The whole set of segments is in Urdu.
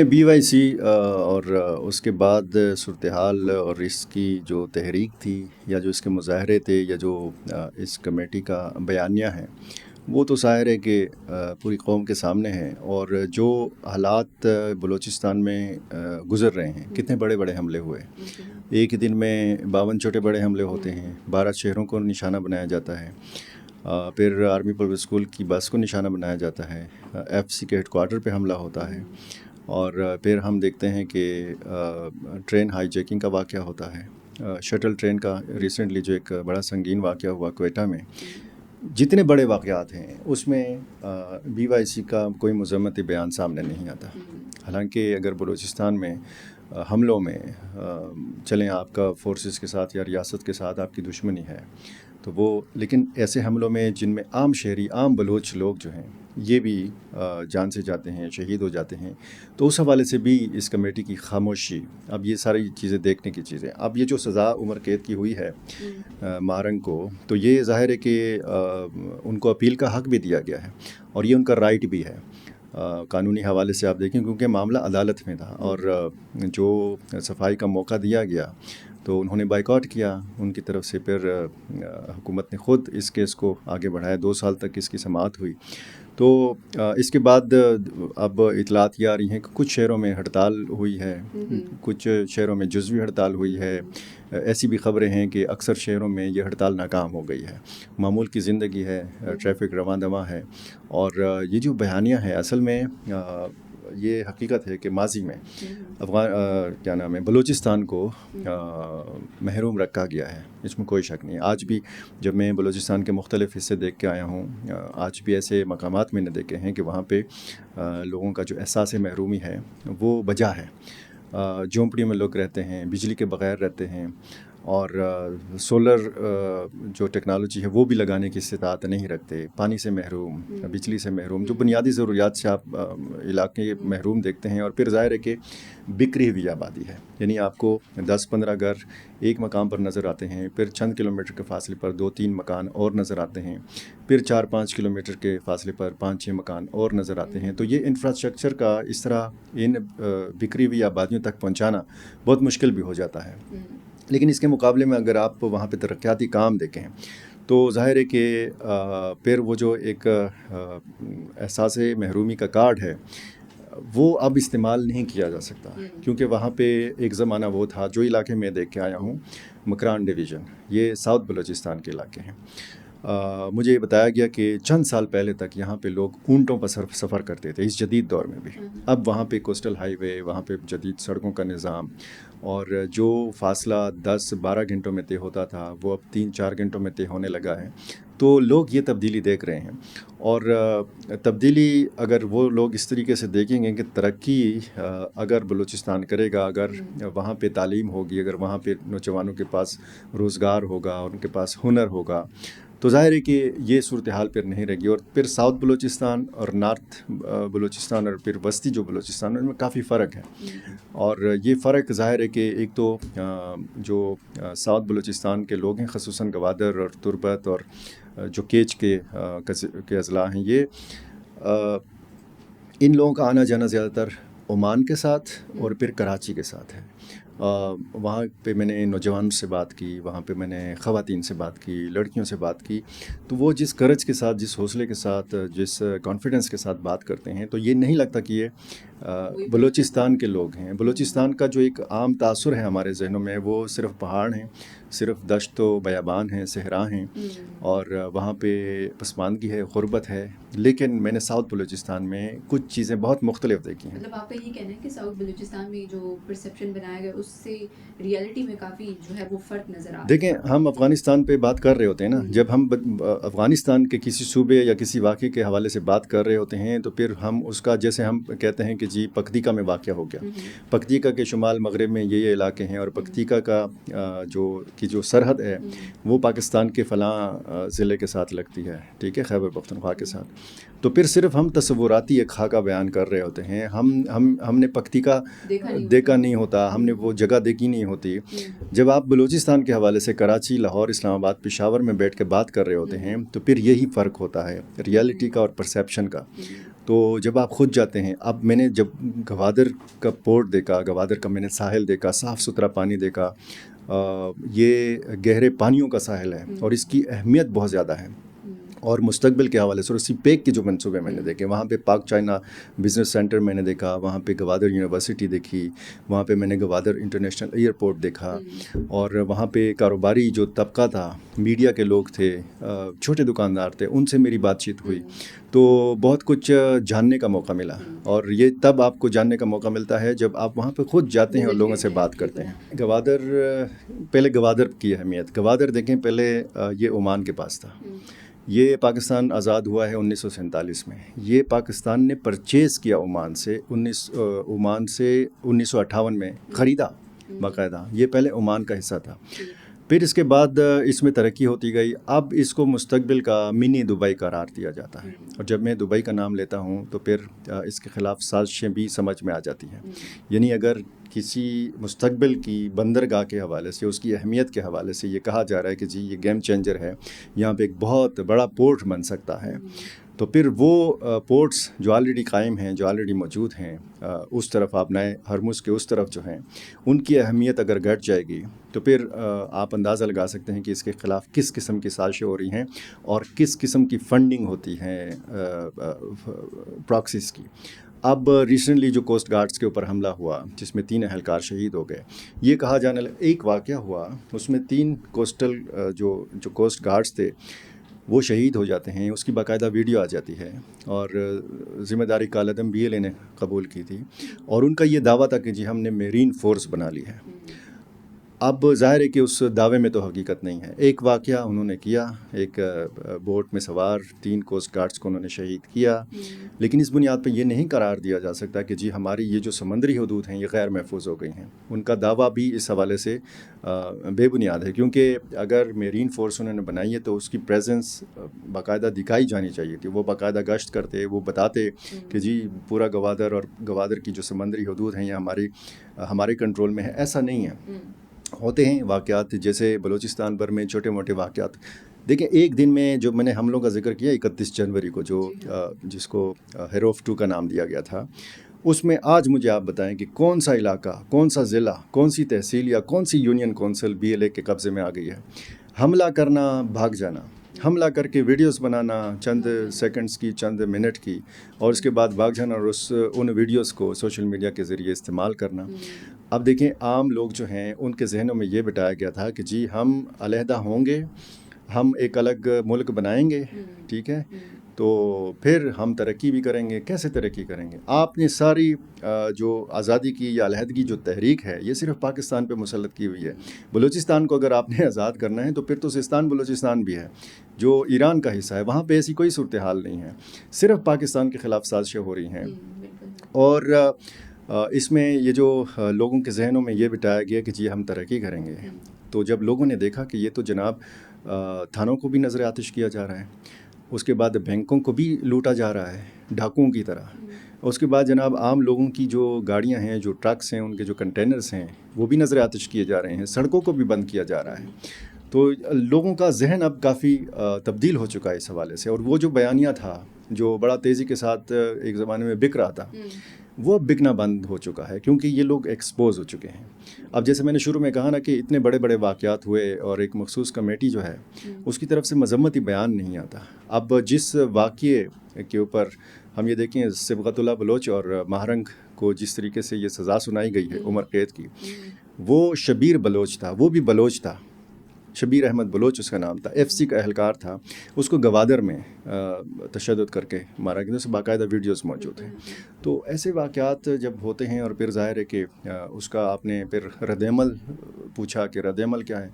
بی وائی سی اور اس کے بعد صورتحال اور اس کی جو تحریک تھی یا جو اس کے مظاہرے تھے یا جو اس کمیٹی کا بیانیہ ہے وہ تو ظاہر ہے کہ پوری قوم کے سامنے ہے. اور جو حالات بلوچستان میں گزر رہے ہیں، کتنے بڑے بڑے حملے ہوئے، ایک ہی دن میں 52 چھوٹے بڑے حملے ہوتے ہیں، 12 شہروں کو نشانہ بنایا جاتا ہے. پھر آرمی پبلک اسکول کی بس کو نشانہ بنایا جاتا ہے، ایف سی کے ہیڈ کوارٹر پہ حملہ ہوتا ہے. اور پھر ہم دیکھتے ہیں کہ ٹرین ہائی جیکنگ کا واقعہ ہوتا ہے، شٹل ٹرین کا ریسنٹلی جو ایک بڑا سنگین واقعہ ہوا کوئٹہ میں. جتنے بڑے واقعات ہیں اس میں بی وائی سی کا کوئی مذمتی بیان سامنے نہیں آتا. حالانکہ اگر بلوچستان میں حملوں میں چلیں آپ کا فورسز کے ساتھ یا ریاست کے ساتھ آپ کی دشمنی ہے تو وہ، لیکن ایسے حملوں میں جن میں عام شہری، عام بلوچ لوگ جو ہیں یہ بھی جان سے جاتے ہیں، شہید ہو جاتے ہیں، تو اس حوالے سے بھی اس کمیٹی کی خاموشی. اب یہ ساری چیزیں دیکھنے کی چیزیں، اب یہ جو سزا عمر قید کی ہوئی ہے مارنگ کو، تو یہ ظاہر ہے کہ ان کو اپیل کا حق بھی دیا گیا ہے اور یہ ان کا رائٹ بھی ہے قانونی حوالے سے. آپ دیکھیں کیونکہ معاملہ عدالت میں تھا اور جو صفائی کا موقع دیا گیا تو انہوں نے بائیکاٹ کیا ان کی طرف سے. پھر حکومت نے خود اس کیس کو آگے بڑھایا، 2 سال تک اس کی سماعت ہوئی. تو اس کے بعد اب اطلاعات یہ آ رہی ہیں کہ کچھ شہروں میں ہڑتال ہوئی ہے، کچھ شہروں میں جزوی ہڑتال ہوئی ہے. ایسی بھی خبریں ہیں کہ اکثر شہروں میں یہ ہڑتال ناکام ہو گئی ہے. معمول کی زندگی ہے، ٹریفک رواں دواں ہے. اور یہ جو بیانیہ ہے اصل میں یہ حقیقت ہے کہ ماضی میں بلوچستان کو محروم رکھا گیا ہے، اس میں کوئی شک نہیں. آج بھی جب میں بلوچستان کے مختلف حصے دیکھ کے آیا ہوں، آج بھی ایسے مقامات میں نے دیکھے ہیں کہ وہاں پہ لوگوں کا جو احساس محرومی ہے وہ بجا ہے. جھونپڑی میں لوگ رہتے ہیں، بجلی کے بغیر رہتے ہیں، اور سولر جو ٹیکنالوجی ہے وہ بھی لگانے کی استطاعت نہیں رکھتے. پانی سے محروم، بجلی سے محروم، جو بنیادی ضروریات سے آپ علاقے محروم دیکھتے ہیں. اور پھر ظاہر ہے کہ بکھری ہوئی آبادی ہے، یعنی آپ کو 10-15 گھر ایک مقام پر نظر آتے ہیں، پھر چند کلومیٹر کے فاصلے پر 2-3 مکان اور نظر آتے ہیں، پھر 4-5 کلومیٹر کے فاصلے پر 5-6 مکان اور نظر آتے ہیں. تو یہ انفراسٹرکچر کا اس طرح ان بکھری ہوئی آبادیوں تک پہنچانا بہت مشکل بھی ہو جاتا ہے. لیکن اس کے مقابلے میں اگر آپ وہاں پہ ترقیاتی کام دیکھیں تو ظاہر ہے کہ پھر وہ جو ایک احساس محرومی کا کارڈ ہے وہ اب استعمال نہیں کیا جا سکتا، کیونکہ وہاں پہ ایک زمانہ وہ تھا. جو علاقے میں دیکھ کے آیا ہوں، مکران ڈویژن، یہ ساؤتھ بلوچستان کے علاقے ہیں. مجھے یہ بتایا گیا کہ چند سال پہلے تک یہاں پہ لوگ اونٹوں پر سفر کرتے تھے، اس جدید دور میں بھی. اب وہاں پہ کوسٹل ہائی وے، وہاں پہ جدید سڑکوں کا نظام، اور جو فاصلہ 10-12 گھنٹوں میں طے ہوتا تھا وہ اب 3-4 گھنٹوں میں طے ہونے لگا ہے. تو لوگ یہ تبدیلی دیکھ رہے ہیں. اور تبدیلی اگر وہ لوگ اس طریقے سے دیکھیں گے کہ ترقی اگر بلوچستان کرے گا، اگر وہاں پہ تعلیم ہوگی، اگر وہاں پہ نوجوانوں کے پاس روزگار ہوگا اور ان کے پاس ہنر ہوگا، تو ظاہر ہے کہ یہ صورتحال پھر نہیں رہے گی. اور پھر ساؤتھ بلوچستان اور نارتھ بلوچستان اور پھر وسطی جو بلوچستان ہے ان میں کافی فرق ہے. اور یہ فرق ظاہر ہے کہ ایک تو جو ساؤتھ بلوچستان کے لوگ ہیں، خصوصاً گوادر اور تربت اور جو کیچ کے اضلاع ہیں، یہ ان لوگوں کا آنا جانا زیادہ تر عمان کے ساتھ اور پھر کراچی کے ساتھ ہے. وہاں پہ میں نے نوجوانوں سے بات کی، وہاں پہ میں نے خواتین سے بات کی، لڑکیوں سے بات کی، تو وہ جس کرج کے ساتھ، جس حوصلے کے ساتھ، جس کانفیڈنس کے ساتھ بات کرتے ہیں، تو یہ نہیں لگتا کہ یہ بلوچستان کے لوگ ہیں. بلوچستان کا جو ایک عام تاثر ہے ہمارے ذہنوں میں وہ صرف پہاڑ ہیں، صرف دشت و بیابان ہیں، صحرا ہیں، اور وہاں پہ پسماندگی ہے، غربت ہے. لیکن میں نے ساؤتھ بلوچستان میں کچھ چیزیں بہت مختلف دیکھی ہیں. مطلب آپ کا یہ کہنا ہے کہ ساؤتھ بلوچستان میں جو پرسیپشن بنایا گیا اس سے ریئلٹی میں کافی جو ہے وہ فرق نظر آ رہا ہے. دیکھیں، ہم افغانستان پہ بات کر رہے ہوتے ہیں نا، جب ہم افغانستان کے کسی صوبے یا کسی واقعے کے حوالے سے بات کر رہے ہوتے ہیں تو پھر ہم اس کا، جیسے ہم کہتے ہیں کہ جی پکتیکا میں واقعہ ہو گیا، پکتیکا کے شمال مغرب میں یہ علاقے ہیں، اور پکتیکا کا جو سرحد ہے وہ پاکستان کے فلاں ضلع کے ساتھ لگتی ہے، ٹھیک ہے، خیبر پختونخوا کے ساتھ. تو پھر صرف ہم تصوراتی ایک خاکہ بیان کر رہے ہوتے ہیں. ہم نے پکتیکا دیکھا نہیں ہوتا، ہم نے وہ جگہ دیکھی نہیں ہوتی. جب آپ بلوچستان کے حوالے سے کراچی، لاہور، اسلام آباد، پشاور میں بیٹھ کے بات کر رہے ہوتے ہیں تو پھر یہی فرق ہوتا ہے ریالٹی کا اور پرسیپشن کا. تو جب آپ خود جاتے ہیں، اب میں نے جب گوادر کا پورٹ دیکھا، گوادر کا میں نے ساحل دیکھا، صاف ستھرا پانی دیکھا، یہ گہرے پانیوں کا ساحل ہے اور اس کی اہمیت بہت زیادہ ہے، اور مستقبل کے حوالے سے اور سی پیک کے جو منصوبے میں نے دیکھے، وہاں پہ پاک چائنا بزنس سینٹر میں نے دیکھا، وہاں پہ گوادر یونیورسٹی دیکھی، وہاں پہ میں نے گوادر انٹرنیشنل ایئرپورٹ دیکھا، اور وہاں پہ کاروباری جو طبقہ تھا، میڈیا کے لوگ تھے، چھوٹے دکاندار تھے، ان سے میری بات چیت ہوئی، تو بہت کچھ جاننے کا موقع ملا، اور یہ تب آپ کو جاننے کا موقع ملتا ہے جب آپ وہاں پہ خود جاتے ہیں اور لوگوں سے بات کرتے ہیں۔ گوادر، پہلے گوادر کی اہمیت، گوادر دیکھیں پہلے یہ عمان کے پاس تھا، یہ پاکستان آزاد ہوا ہے 1947 میں، یہ پاکستان نے پرچیز کیا عمان سے 1958 میں خریدا باقاعدہ، یہ پہلے عمان کا حصہ تھا، پھر اس کے بعد اس میں ترقی ہوتی گئی، اب اس کو مستقبل کا منی دبئی قرار دیا جاتا ہے، اور جب میں دبئی کا نام لیتا ہوں تو پھر اس کے خلاف سازشیں بھی سمجھ میں آ جاتی ہیں، یعنی اگر کسی مستقبل کی بندرگاہ کے حوالے سے، اس کی اہمیت کے حوالے سے یہ کہا جا رہا ہے کہ جی یہ گیم چینجر ہے، یہاں پہ ایک بہت بڑا پورٹ بن سکتا ہے، تو پھر وہ پورٹس جو آلریڈی قائم ہیں، جو آلریڈی موجود ہیں، اس طرف آپ نئے ہرمز کے اس طرف جو ہیں، ان کی اہمیت اگر گھٹ جائے گی تو پھر آپ اندازہ لگا سکتے ہیں کہ اس کے خلاف کس قسم کی سازشیں ہو رہی ہیں اور کس قسم کی فنڈنگ ہوتی ہیں پراکسیز کی۔ اب ریسنٹلی جو کوسٹ گارڈز کے اوپر حملہ ہوا جس میں 3 اہلکار شہید ہو گئے، یہ کہا جانے لگا، ایک واقعہ ہوا اس میں 3 کوسٹل جو کوسٹ گارڈز تھے وہ شہید ہو جاتے ہیں، اس کی باقاعدہ ویڈیو آ جاتی ہے، اور ذمہ داری کالعدم BLA نے قبول کی تھی، اور ان کا یہ دعویٰ تھا کہ جی ہم نے میرین فورس بنا لی ہے۔ اب ظاہر ہے کہ اس دعوے میں تو حقیقت نہیں ہے، ایک واقعہ انہوں نے کیا، ایک بوٹ میں سوار 3 کوسٹ گارڈز کو انہوں نے شہید کیا، لیکن اس بنیاد پہ یہ نہیں قرار دیا جا سکتا کہ جی ہماری یہ جو سمندری حدود ہیں یہ غیر محفوظ ہو گئی ہیں، ان کا دعویٰ بھی اس حوالے سے بے بنیاد ہے، کیونکہ اگر میرین فورس انہوں نے بنائی ہے تو اس کی پریزنس باقاعدہ دکھائی جانی چاہیے تھی، وہ باقاعدہ گشت کرتے، وہ بتاتے کہ جی پورا گوادر اور گوادر کی جو سمندری حدود ہیں یہ ہمارے کنٹرول میں ہے، ایسا نہیں ہے۔ ہوتے ہیں واقعات جیسے بلوچستان بھر میں چھوٹے موٹے واقعات، دیکھیں ایک دن میں جو میں نے حملوں کا ذکر کیا 31 جنوری کو، جو جس کو ہیروف 2 کا نام دیا گیا تھا، اس میں آج مجھے آپ بتائیں کہ کون سا علاقہ، کون سا ضلع، کون سی تحصیل یا کون سی یونین کونسل BLA کے قبضے میں آ گئی ہے؟ حملہ کرنا، بھاگ جانا، حملہ کر کے ویڈیوز بنانا چند سیکنڈز کی، چند منٹ کی، اور اس کے بعد بھاگ جانا اور ان ویڈیوز کو سوشل میڈیا کے ذریعے استعمال کرنا۔ اب دیکھیں عام لوگ جو ہیں ان کے ذہنوں میں یہ بٹایا گیا تھا کہ جی ہم علیحدہ ہوں گے، ہم ایک الگ ملک بنائیں گے، ٹھیک ہے، تو پھر ہم ترقی بھی کریں گے۔ کیسے ترقی کریں گے؟ آپ نے ساری جو آزادی کی یا علیحدگی جو تحریک ہے یہ صرف پاکستان پہ مسلط کی ہوئی ہے۔ بلوچستان کو اگر آپ نے آزاد کرنا ہے تو پھر تو سستان بلوچستان بھی ہے جو ایران کا حصہ ہے، وہاں پہ ایسی کوئی صورتحال نہیں ہے، صرف پاکستان کے خلاف سازشیں ہو رہی ہیں، اور اس میں یہ جو لوگوں کے ذہنوں میں یہ بٹایا گیا کہ جی ہم ترقی کریں گے، تو جب لوگوں نے دیکھا کہ یہ تو جناب تھانوں کو بھی نظر آتش کیا جا رہا ہے، اس کے بعد بینکوں کو بھی لوٹا جا رہا ہے ڈاکوؤں کی طرح، اس کے بعد جناب عام لوگوں کی جو گاڑیاں ہیں، جو ٹرکس ہیں، ان کے جو کنٹینرز ہیں وہ بھی نظر آتش کیے جا رہے ہیں، سڑکوں کو بھی بند کیا جا رہا ہے، تو لوگوں کا ذہن اب کافی تبدیل ہو چکا ہے اس حوالے سے، اور وہ جو بیانیہ تھا جو بڑا تیزی کے ساتھ ایک زمانے میں بک رہا تھا وہ بکنا بند ہو چکا ہے، کیونکہ یہ لوگ ایکسپوز ہو چکے ہیں۔ اب جیسے میں نے شروع میں کہا نا کہ اتنے بڑے بڑے واقعات ہوئے اور ایک مخصوص کمیٹی جو ہے اس کی طرف سے مذمتی بیان نہیں آتا۔ اب جس واقعے کے اوپر ہم یہ دیکھیں صبغت اللہ بلوچ اور ماہرنگ کو جس طریقے سے یہ سزا سنائی گئی ہے عمر قید کی، وہ شبیر بلوچ تھا، وہ بھی بلوچ تھا، شبیر احمد بلوچ اس کا نام تھا، FC کا اہلکار تھا، اس کو گوادر میں تشدد کر کے مارا گیا، اس باقاعدہ ویڈیوز موجود ہیں۔ تو ایسے واقعات جب ہوتے ہیں اور پھر ظاہر ہے کہ اس کا آپ نے پھر رد عمل پوچھا کہ رد عمل کیا ہے؟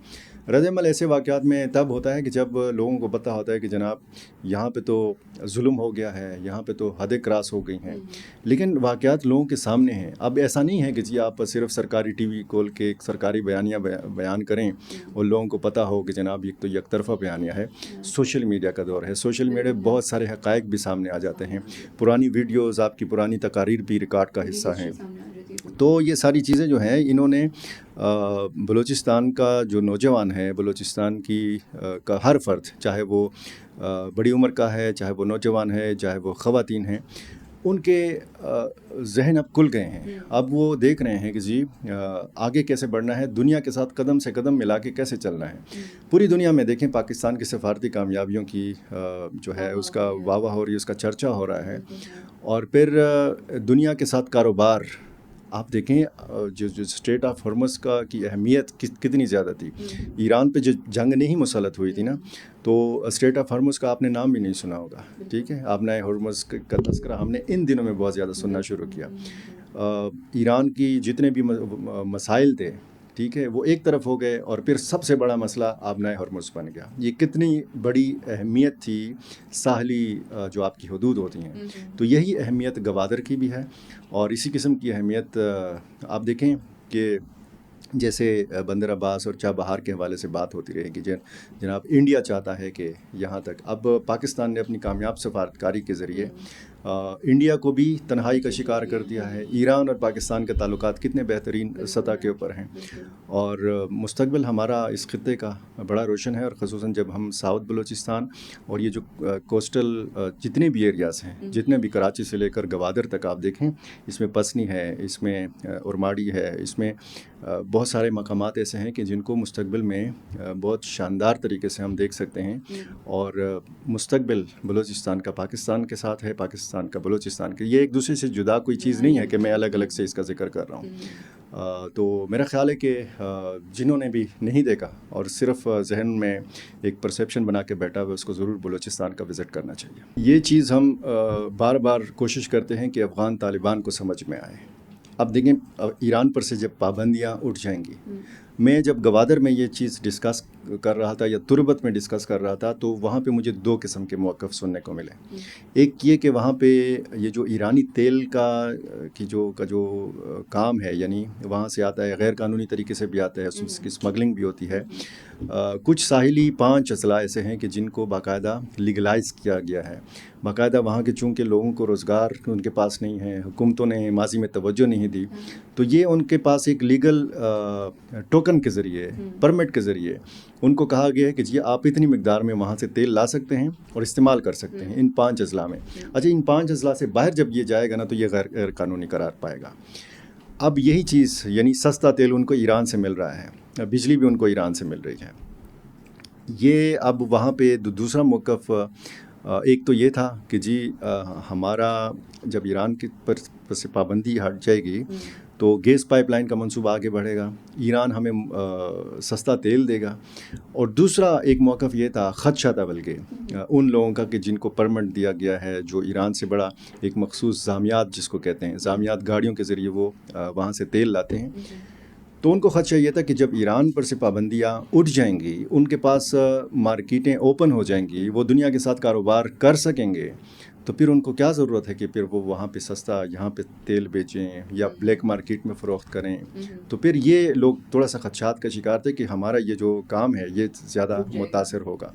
رد عمل ایسے واقعات میں تب ہوتا ہے کہ جب لوگوں کو پتہ ہوتا ہے کہ جناب یہاں پہ تو ظلم ہو گیا ہے، یہاں پہ تو حدیں کراس ہو گئی ہیں، لیکن واقعات لوگوں کے سامنے ہیں۔ اب ایسا نہیں ہے کہ جی آپ صرف سرکاری TV کھول کے ایک سرکاری بیانیہ بیان کریں اور لوگوں کو پتہ ہو کہ جناب یہ تو یک طرفہ بیانیہ ہے۔ سوشل میڈیا کا دور ہے، سوشل میڈیا بہت سارے حقائق بھی سامنے آ جاتے ہیں، پرانی ویڈیوز، آپ کی پرانی تقاریر بھی ریکارڈ کا حصہ ہیں، تو یہ ساری چیزیں جو ہیں انہوں نے بلوچستان کا جو نوجوان ہے، بلوچستان کا ہر فرد، چاہے وہ بڑی عمر کا ہے، چاہے وہ نوجوان ہے، چاہے وہ خواتین ہیں، ان کے ذہن اب کھل گئے ہیں. اب وہ دیکھ رہے ہیں کہ جی آگے کیسے بڑھنا ہے, دنیا کے ساتھ قدم سے قدم ملا کے کیسے چلنا ہے. پوری دنیا میں دیکھیں پاکستان کی سفارتی کامیابیوں کی جو ہے اس کا واہ واہ ہو رہی ہے, اس کا چرچا ہو رہا ہے. اور پھر دنیا کے ساتھ کاروبار آپ دیکھیں جو اسٹریٹ آف ہرمز کا کی اہمیت کتنی زیادہ تھی. ایران پہ جو جنگ نہیں مسلط ہوئی تھی نا, تو اسٹریٹ آف ہرمز کا آپ نے نام بھی نہیں سنا ہوگا. ٹھیک ہے, آپ نے ہرمز کا تذکرہ ہم نے ان دنوں میں بہت زیادہ سننا شروع کیا. ایران کی جتنے بھی مسائل تھے, ٹھیک ہے, وہ ایک طرف ہو گئے, اور پھر سب سے بڑا مسئلہ آبنائے ہرمز بن گیا. یہ کتنی بڑی اہمیت تھی ساحلی جو آپ کی حدود ہوتی ہیں. تو یہی اہمیت گوادر کی بھی ہے, اور اسی قسم کی اہمیت آپ دیکھیں کہ جیسے بندر عباس اور چابہار کے حوالے سے بات ہوتی رہے گی. جناب انڈیا چاہتا ہے کہ یہاں تک, اب پاکستان نے اپنی کامیاب سفارتکاری کے ذریعے انڈیا کو بھی تنہائی کا شکار کر دیا ہے. ایران اور پاکستان کے تعلقات کتنے بہترین سطح کے اوپر ہیں, اور مستقبل ہمارا اس خطے کا بڑا روشن ہے. اور خصوصاً جب ہم ساؤتھ بلوچستان اور یہ جو کوسٹل جتنے بھی ایریاز ہیں, جتنے بھی کراچی سے لے کر گوادر تک آپ دیکھیں, اس میں پسنی ہے, اس میں ارماڑی ہے, اس میں بہت سارے مقامات ایسے ہیں کہ جن کو مستقبل میں بہت شاندار طریقے سے ہم دیکھ سکتے ہیں. اور مستقبل بلوچستان کا پاکستان کے ساتھ ہے, پاکستان کا بلوچستان کے, یہ ایک دوسرے سے جدا کوئی چیز نہیں ہے کہ میں الگ الگ سے اس کا ذکر کر رہا ہوں. تو میرا خیال ہے کہ جنہوں نے بھی نہیں دیکھا اور صرف ذہن میں ایک پرسیپشن بنا کے بیٹھا ہوا, اس کو ضرور بلوچستان کا وزٹ کرنا چاہیے. یہ چیز ہم بار بار کوشش کرتے ہیں کہ افغان طالبان کو سمجھ میں آئے. اب دیکھیں ایران پر سے جب پابندیاں اٹھ جائیں گی, میں جب گوادر میں یہ چیز ڈسکس کر رہا تھا یا تربت میں ڈسکس کر رہا تھا, تو وہاں پہ مجھے دو قسم کے موقف سننے کو ملے. ایک یہ کہ وہاں پہ یہ جو ایرانی تیل کا جو کام ہے, یعنی وہاں سے آتا ہے, غیر قانونی طریقے سے بھی آتا ہے, اس کی اسمگلنگ بھی ہوتی ہے. کچھ ساحلی 5 اضلاع ایسے ہیں کہ جن کو باقاعدہ لیگلائز کیا گیا ہے. باقاعدہ وہاں کے چونکہ لوگوں کو روزگار ان کے پاس نہیں ہے, حکومتوں نے ماضی میں توجہ نہیں دی, تو یہ ان کے پاس ایک لیگل ٹوکن کے ذریعے, پرمٹ کے ذریعے ان کو کہا گیا ہے کہ جی آپ اتنی مقدار میں وہاں سے تیل لا سکتے ہیں اور استعمال کر سکتے ہیں ان 5 اضلاع میں. اچھا, ان 5 اضلاع سے باہر جب یہ جائے گا نا, تو یہ غیر قانونی قرار پائے گا. اب یہی چیز, یعنی سستا تیل ان کو ایران سے مل رہا ہے, بجلی بھی ان کو ایران سے مل رہی ہے. یہ اب وہاں پہ دوسرا موقف ایک تو یہ تھا کہ جی ہمارا جب ایران کی پر سے پابندی ہٹ جائے گی تو گیس پائپ لائن کا منصوبہ آگے بڑھے گا, ایران ہمیں سستا تیل دے گا. اور دوسرا ایک موقف یہ تھا, خدشہ تھا بلکہ ان لوگوں کا کہ جن کو پرمٹ دیا گیا ہے, جو ایران سے بڑا ایک مخصوص زامیات جس کو کہتے ہیں, زامیات گاڑیوں کے ذریعے وہ وہاں سے تیل لاتے ہیں. تو ان کو خدشہ یہ تھا کہ جب ایران پر سے پابندیاں اٹھ جائیں گی, ان کے پاس مارکیٹیں اوپن ہو جائیں گی, وہ دنیا کے ساتھ کاروبار کر سکیں گے, تو پھر ان کو کیا ضرورت ہے کہ پھر وہ وہاں پہ سستا یہاں پہ تیل بیچیں یا بلیک مارکیٹ میں فروخت کریں. تو پھر یہ لوگ تھوڑا سا خدشات کا شکار تھے کہ ہمارا یہ جو کام ہے یہ زیادہ متاثر ہوگا.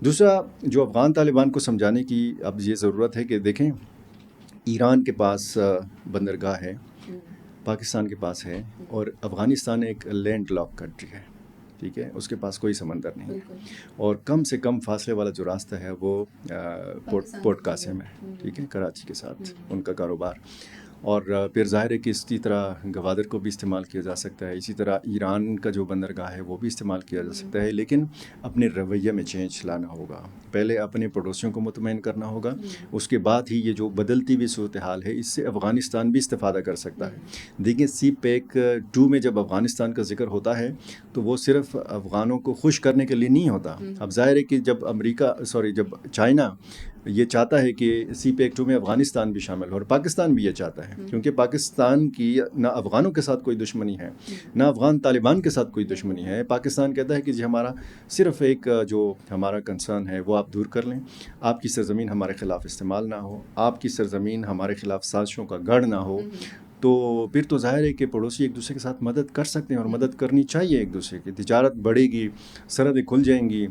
دوسرا جو افغان طالبان کو سمجھانے کی اب یہ ضرورت ہے کہ دیکھیں ایران کے پاس بندرگاہ ہے, پاکستان کے پاس ہے, اور افغانستان ایک لینڈ لاک کنٹری ہے, ٹھیک ہے, اس کے پاس کوئی سمندر نہیں ہے, اور کم سے کم فاصلے والا جو راستہ ہے وہ پورٹ قاسم ہے, ٹھیک ہے, کراچی کے ساتھ ان کا کاروبار. اور پھر ظاہر ہے کہ اسی طرح گوادر کو بھی استعمال کیا جا سکتا ہے, اسی طرح ایران کا جو بندرگاہ ہے وہ بھی استعمال کیا جا سکتا ہے. لیکن اپنے رویے میں چینج لانا ہوگا, پہلے اپنے پڑوسیوں کو مطمئن کرنا ہوگا, اس کے بعد ہی یہ جو بدلتی ہوئی صورتحال ہے اس سے افغانستان بھی استفادہ کر سکتا ہے. دیکھیں سی پیک 2 میں جب افغانستان کا ذکر ہوتا ہے تو وہ صرف افغانوں کو خوش کرنے کے لیے نہیں ہوتا. اب ظاہر ہے کہ جب چائنا یہ چاہتا ہے کہ سی پیک 2 میں افغانستان بھی شامل ہو, اور پاکستان بھی یہ چاہتا ہے, کیونکہ پاکستان کی نہ افغانوں کے ساتھ کوئی دشمنی ہے, نہ افغان طالبان کے ساتھ کوئی دشمنی ہے. پاکستان کہتا ہے کہ جی ہمارا صرف ایک جو ہمارا کنسرن ہے وہ آپ دور کر لیں, آپ کی سرزمین ہمارے خلاف استعمال نہ ہو, آپ کی سرزمین ہمارے خلاف سازشوں کا گڑھ نہ ہو. تو پھر تو ظاہر ہے کہ پڑوسی ایک دوسرے کے ساتھ مدد کر سکتے ہیں, اور مدد کرنی چاہیے ایک دوسرے کی. تجارت بڑھے گی, سرحدیں کھل جائیں گی,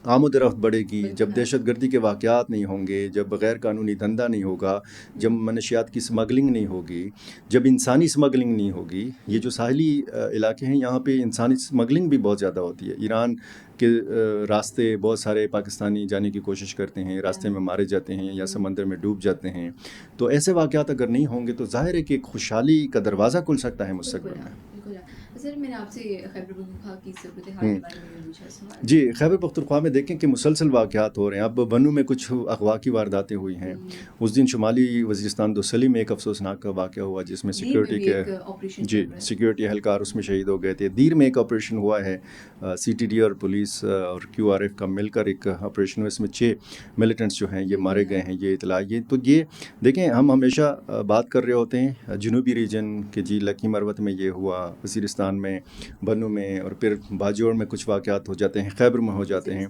آمد و رفت بڑھے گی، بالکل جب دہشت گردی کے واقعات نہیں ہوں گے، جب غیر قانونی دھندا نہیں ہوگا، جب منشیات کی اسمگلنگ نہیں ہوگی، جب انسانی اسمگلنگ نہیں ہوگی. یہ جو ساحلی علاقے ہیں یہاں پہ انسانی اسمگلنگ بھی بہت زیادہ ہوتی ہے. ایران کے راستے بہت سارے پاکستانی جانے کی کوشش کرتے ہیں، راستے میں مارے جاتے ہیں یا سمندر میں ڈوب جاتے ہیں. تو ایسے واقعات اگر نہیں ہوں گے تو ظاہر ہے کہ ایک خوشحالی کا دروازہ کھل سکتا ہے مستقبل میں. بالکل. سر میں نے آپ سے خیبر پختونخوا کی صورتحال کے بارے میں پوچھا سوال. جی، خیبر پختونخوا میں دیکھیں کہ مسلسل واقعات ہو رہے ہیں. اب بنو میں کچھ اغوا کی وارداتیں ہوئی ہیں. اس دن شمالی وزیرستان دوسلی میں ایک افسوسناک واقعہ ہوا جس میں سیکیورٹی اہلکار اس میں شہید ہو گئے تھے. دیر میں ایک آپریشن ہوا ہے، CTD اور پولیس اور QRF کا مل کر ایک آپریشن ہوا. اس میں 6 ملیٹنٹس جو ہیں یہ مارے گئے ہیں، یہ اطلاع. یہ تو یہ دیکھیں ہم ہمیشہ بات کر رہے ہوتے ہیں جنوبی ریجن کہ جی لکی مروت میں یہ ہوا، وزیرستان میں، بنو میں، اور پھر باجوڑ میں کچھ واقعات ہو جاتے ہیں، خیبر میں ہو جاتے ہیں.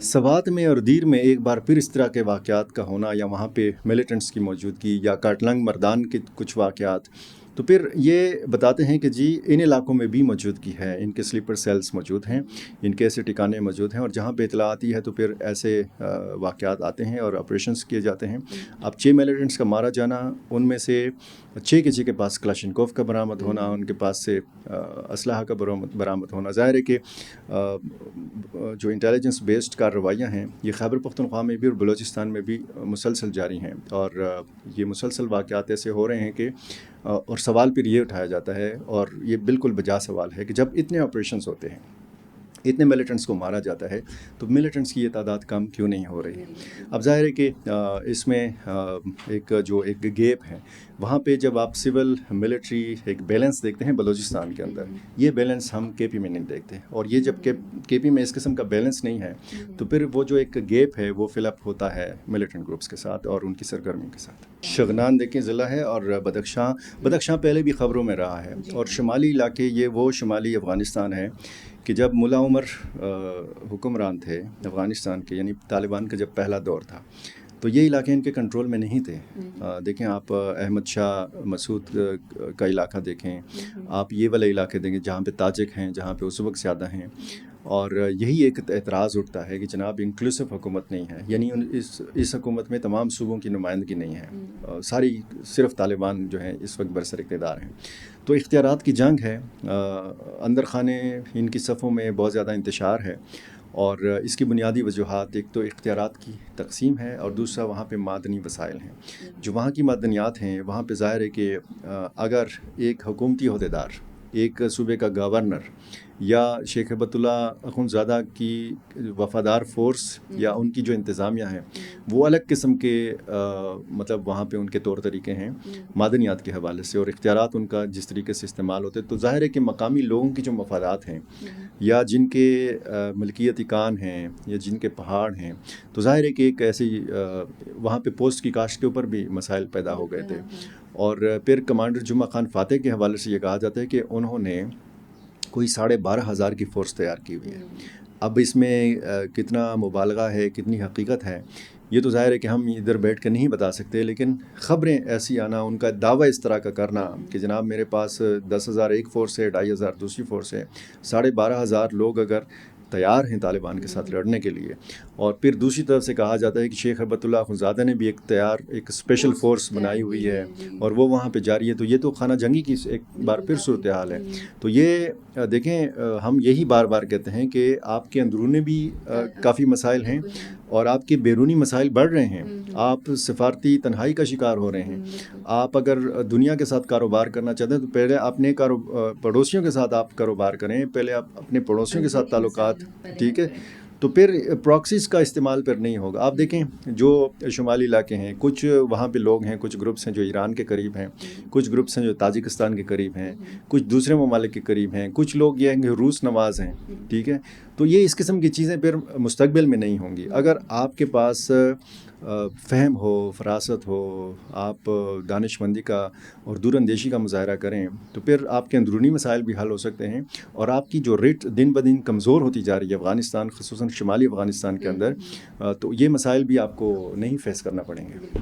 سوات میں اور دیر میں ایک بار پھر اس طرح کے واقعات کا ہونا یا وہاں پہ ملیٹنٹس کی موجودگی یا کاٹلنگ مردان کے کچھ واقعات، تو پھر یہ بتاتے ہیں کہ جی ان علاقوں میں بھی موجودگی ہے، ان کے سلیپر سیلز موجود ہیں، ان کے ایسے ٹھکانے موجود ہیں، اور جہاں پہ اطلاع آتی ہے تو پھر ایسے واقعات آتے ہیں اور آپریشنز کیے جاتے ہیں. اب 6 ملیٹنٹس کا مارا جانا، ان میں سے 6 کے پاس کلاشنکوف کا برآمد ہونا، ان کے پاس سے اسلحہ کا برآمد ہونا. ظاہر ہے کہ جو انٹیلیجنس بیسڈ کارروائیاں ہیں یہ خیبر پختونخوا میں بھی اور بلوچستان میں بھی مسلسل جاری ہیں، اور یہ مسلسل واقعات ایسے ہو رہے ہیں کہ اور سوال پھر یہ اٹھایا جاتا ہے، اور یہ بالکل بجا سوال ہے کہ جب اتنے آپریشنز ہوتے ہیں، اتنے ملیٹنٹس کو مارا جاتا ہے، تو ملیٹنٹس کی یہ تعداد کم کیوں نہیں ہو رہی ہے؟ اب ظاہر ہے کہ اس میں ایک گیپ ہے. وہاں پہ جب آپ سول ملٹری ایک بیلنس دیکھتے ہیں بلوچستان کے اندر، یہ بیلنس ہم KP میں نہیں دیکھتے. اور یہ جب KP میں اس قسم کا بیلنس نہیں ہے تو پھر وہ جو ایک گیپ ہے وہ فل اپ ہوتا ہے ملیٹنٹ گروپس کے ساتھ اور ان کی سرگرمیوں کے ساتھ. شغنان دیکھیں ضلع ہے، اور بدخشاں پہلے بھی خبروں میں رہا ہے. اور شمالی علاقے یہ وہ شمالی افغانستان ہے کہ جب ملا عمر حکمران تھے افغانستان کے، یعنی طالبان کا جب پہلا دور تھا، تو یہ علاقے ان کے کنٹرول میں نہیں تھے. دیکھیں آپ احمد شاہ مسعود کا علاقہ دیکھیں، آپ یہ والے علاقے دیکھیں جہاں پہ تاجک ہیں، جہاں پہ ازبک زیادہ ہیں. اور یہی ایک اعتراض اٹھتا ہے کہ جناب انکلوسیو حکومت نہیں ہے، یعنی اس حکومت میں تمام صوبوں کی نمائندگی نہیں ہے، ساری صرف طالبان جو ہیں اس وقت برسر اقتدار ہیں. تو اختیارات کی جنگ ہے، اندر خانے ان کی صفوں میں بہت زیادہ انتشار ہے. اور اس کی بنیادی وجوہات ایک تو اختیارات کی تقسیم ہے، اور دوسرا وہاں پہ معدنی وسائل ہیں. جو وہاں کی معدنیات ہیں وہاں پہ ظاہر ہے کہ اگر ایک حکومتی عہدیدار، ایک صوبے کا گورنر یا شیخ ہیبت اللہ اخندزادہ کی وفادار فورس یا ان کی جو انتظامیہ ہے وہ الگ قسم کے مطلب وہاں پہ ان کے طور طریقے ہیں معدنیات کے حوالے سے، اور اختیارات ان کا جس طریقے سے استعمال ہوتے، تو ظاہر ہے کہ مقامی لوگوں کی جو مفادات ہیں یا جن کے ملکیتی کان ہیں یا جن کے پہاڑ ہیں، تو ظاہر ہے کہ ایک ایسی وہاں پہ پوسٹ کی کاشت کے اوپر بھی مسائل پیدا ہو گئے تھے. اور پھر کمانڈر جمعہ خان فاتح کے حوالے سے یہ کہا جاتا ہے کہ انہوں نے کوئی 12,500 کی فورس تیار کی ہوئی ہے. اب اس میں کتنا مبالغہ ہے، کتنی حقیقت ہے، یہ تو ظاہر ہے کہ ہم ادھر بیٹھ کے نہیں بتا سکتے، لیکن خبریں ایسی آنا، ان کا دعویٰ اس طرح کا کرنا کہ جناب میرے پاس 10,000 ایک فورس ہے، 2,500 دوسری فورس ہے، 12,500 لوگ اگر تیار ہیں طالبان کے ساتھ لڑنے کے لیے. اور پھر دوسری طرف سے کہا جاتا ہے کہ شیخ ہیبت اللہ اخندزادہ نے بھی ایک اسپیشل فورس بنائی ہوئی ہے اور وہ وہاں پہ جاری ہے. تو یہ تو خانہ جنگی کی ایک بار پھر صورتحال ہے. تو یہ دیکھیں ہم یہی بار بار کہتے ہیں کہ آپ کے اندرونی بھی کافی مسائل ہیں اور آپ کے بیرونی مسائل بڑھ رہے ہیں. آپ سفارتی تنہائی کا شکار ہو رہے ہیں. آپ اگر دنیا کے ساتھ کاروبار کرنا چاہتے ہیں تو پہلے اپنے پڑوسیوں کے ساتھ آپ کاروبار کریں، پہلے آپ اپنے پڑوسیوں کے ساتھ تعلقات، ٹھیک ہے، تو پھر پراکسیز کا استعمال پھر نہیں ہوگا. آپ دیکھیں جو شمالی علاقے ہیں، کچھ وہاں پہ لوگ ہیں، کچھ گروپس ہیں جو ایران کے قریب ہیں، کچھ گروپس ہیں جو تاجکستان کے قریب ہیں، کچھ دوسرے ممالک کے قریب ہیں، کچھ لوگ یہ ہیں کہ روس نواز ہیں، ٹھیک ہے. تو یہ اس قسم کی چیزیں پھر مستقبل میں نہیں ہوں گی. اگر آپ کے پاس فہم ہو، فراست ہو، آپ دانش مندی کا اور دور اندیشی کا مظاہرہ کریں تو پھر آپ کے اندرونی مسائل بھی حل ہو سکتے ہیں. اور آپ کی جو ریٹ دن بدن کمزور ہوتی جا رہی ہے افغانستان، خصوصاً شمالی افغانستان کے اندر، تو یہ مسائل بھی آپ کو نہیں فیس کرنا پڑیں گے.